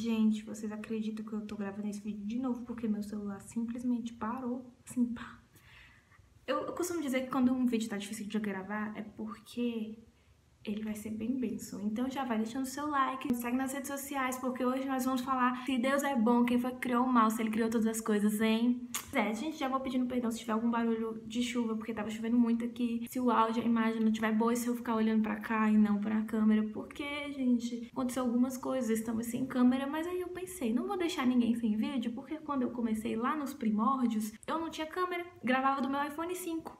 Gente, vocês acreditam que eu tô gravando esse vídeo de novo porque meu celular simplesmente parou? Assim, pá. Eu costumo dizer que quando um vídeo tá difícil de gravar é porque ele vai ser bem bênção. Então já vai deixando o seu like, me segue nas redes sociais, porque hoje nós vamos falar se Deus é bom, quem foi que criou o mal, se ele criou todas as coisas, hein? Gente, já vou pedindo perdão se tiver algum barulho de chuva, porque tava chovendo muito aqui. Se o áudio, a imagem não tiver boa, e se eu ficar olhando pra cá e não pra câmera, porque, gente, aconteceu algumas coisas, estamos sem câmera, mas aí eu pensei, não vou deixar ninguém sem vídeo, porque quando eu comecei lá nos primórdios, eu não tinha câmera, gravava do meu iPhone 5.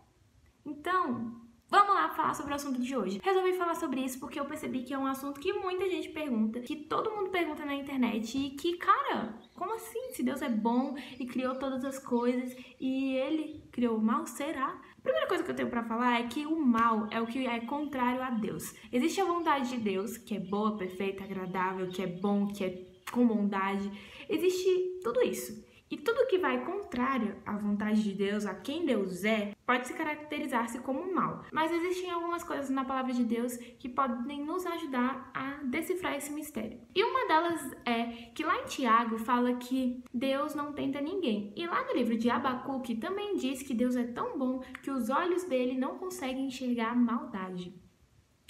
Então, vamos lá falar sobre o assunto de hoje. Resolvi falar sobre isso porque eu percebi que é um assunto que muita gente pergunta, que todo mundo pergunta na internet e que, cara, como assim? Se Deus é bom e criou todas as coisas e ele criou o mal, será? A primeira coisa que eu tenho pra falar é que o mal é o que é contrário a Deus. Existe a vontade de Deus, que é boa, perfeita, agradável, que é bom, que é com bondade. Existe tudo isso. E tudo que vai contrário à vontade de Deus, a quem Deus é, pode se caracterizar-se como mal. Mas existem algumas coisas na palavra de Deus que podem nos ajudar a decifrar esse mistério. E uma delas é que lá em Tiago fala que Deus não tenta ninguém. E lá no livro de Abacuque também diz que Deus é tão bom que os olhos dele não conseguem enxergar a maldade.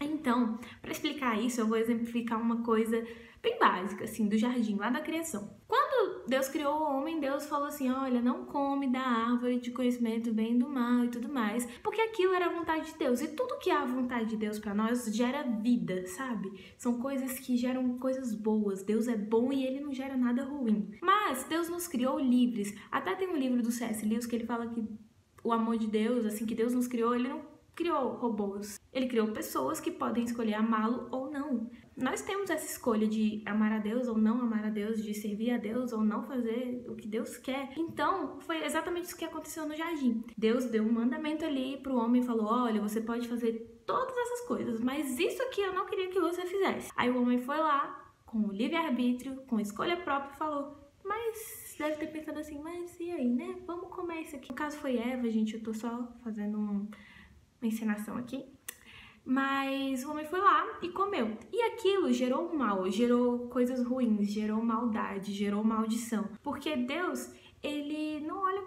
Então, para explicar isso, eu vou exemplificar uma coisa bem básica, assim, do jardim, lá da criação. Quando Deus criou o homem, Deus falou assim, olha, não come da árvore de conhecimento do bem e do mal e tudo mais, porque aquilo era a vontade de Deus. E tudo que é a vontade de Deus para nós gera vida, sabe? São coisas que geram coisas boas. Deus é bom e ele não gera nada ruim. Mas Deus nos criou livres. Até tem um livro do C.S. Lewis que ele fala que o amor de Deus, assim, que Deus nos criou, ele não criou robôs. Ele criou pessoas que podem escolher amá-lo ou não. Nós temos essa escolha de amar a Deus ou não amar a Deus, de servir a Deus ou não fazer o que Deus quer. Então, foi exatamente isso que aconteceu no jardim. Deus deu um mandamento ali pro homem e falou, olha, você pode fazer todas essas coisas, mas isso aqui eu não queria que você fizesse. Aí o homem foi lá, com o livre-arbítrio, com escolha própria, e falou, mas deve ter pensado assim, mas e aí, né? Vamos comer isso aqui. No caso foi Eva, gente, eu tô só fazendo uma encenação aqui. Mas o homem foi lá e comeu. E aquilo gerou mal, gerou coisas ruins, gerou maldade, gerou maldição. Porque Deus, ele não olha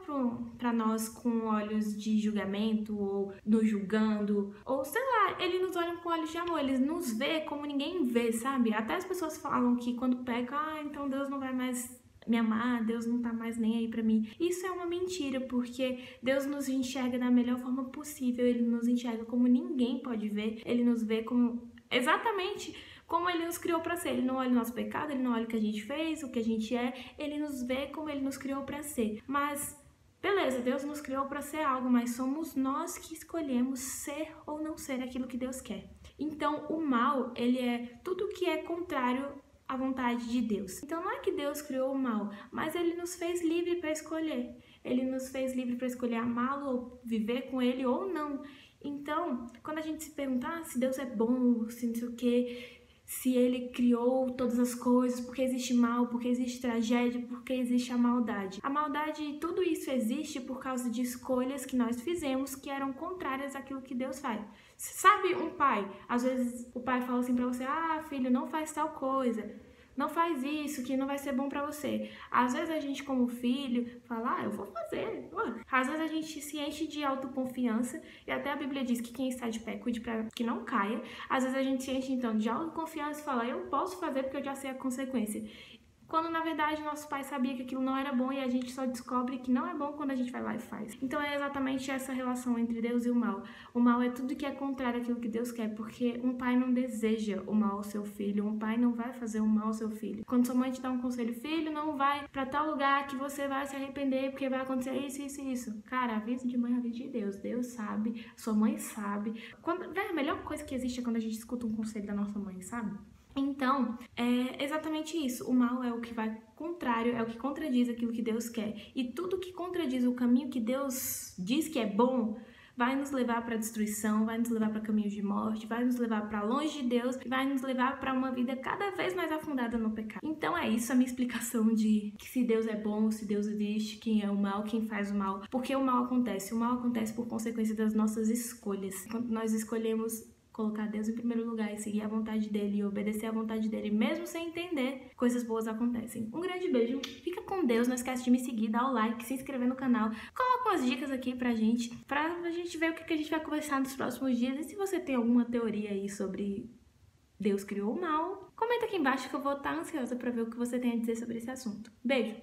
para nós com olhos de julgamento ou nos julgando, ou sei lá, ele nos olha com olhos de amor, ele nos vê como ninguém vê, sabe? Até as pessoas falam que quando pega, então Deus não vai mais me amar, Deus não tá mais nem aí pra mim. Isso é uma mentira, porque Deus nos enxerga da melhor forma possível, ele nos enxerga como ninguém pode ver, ele nos vê como exatamente como ele nos criou pra ser. Ele não olha o nosso pecado, ele não olha o que a gente fez, o que a gente é, ele nos vê como ele nos criou pra ser. Mas beleza, Deus nos criou pra ser algo, mas somos nós que escolhemos ser ou não ser aquilo que Deus quer. Então, o mal, ele é tudo que é contrário a vontade de Deus. Então não é que Deus criou o mal, mas ele nos fez livre para escolher. Ele nos fez livre para escolher amá-lo ou viver com ele ou não. Então, quando a gente se perguntar se Deus é bom, se não sei o quê, se ele criou todas as coisas, porque existe mal, porque existe tragédia, porque existe a maldade. A maldade, tudo isso existe por causa de escolhas que nós fizemos que eram contrárias àquilo que Deus faz. Sabe um pai? Às vezes o pai fala assim pra você, ah, filho, não faz tal coisa, não faz isso, que não vai ser bom pra você. Às vezes a gente como filho fala, ah, eu vou fazer. Às vezes a gente se enche de autoconfiança, e até a Bíblia diz que quem está de pé, cuide pra que não caia. Às vezes a gente se enche então de autoconfiança e fala, eu posso fazer porque eu já sei a consequência. Quando na verdade nosso pai sabia que aquilo não era bom e a gente só descobre que não é bom quando a gente vai lá e faz. Então é exatamente essa relação entre Deus e o mal. O mal é tudo que é contrário àquilo que Deus quer, porque um pai não deseja o mal ao seu filho, um pai não vai fazer o mal ao seu filho. Quando sua mãe te dá um conselho, filho, não vai pra tal lugar que você vai se arrepender porque vai acontecer isso, isso e isso. Cara, aviso de mãe, aviso de Deus. Deus sabe, sua mãe sabe. A melhor coisa que existe é quando a gente escuta um conselho da nossa mãe, sabe? Então, é exatamente isso. O mal é o que vai contrário, é o que contradiz aquilo que Deus quer. E tudo que contradiz o caminho que Deus diz que é bom, vai nos levar para destruição, vai nos levar para caminhos de morte, vai nos levar para longe de Deus, vai nos levar para uma vida cada vez mais afundada no pecado. Então é isso a minha explicação de que se Deus é bom, se Deus existe, quem é o mal, quem faz o mal. Porque o mal acontece? O mal acontece por consequência das nossas escolhas. Quando nós escolhemos colocar Deus em primeiro lugar e seguir a vontade dele e obedecer a vontade dele, mesmo sem entender, coisas boas acontecem. Um grande beijo, fica com Deus, não esquece de me seguir, dar o like, se inscrever no canal, coloca umas dicas aqui pra gente ver o que a gente vai conversar nos próximos dias. E se você tem alguma teoria aí sobre Deus criou o mal, comenta aqui embaixo que eu vou estar ansiosa pra ver o que você tem a dizer sobre esse assunto. Beijo!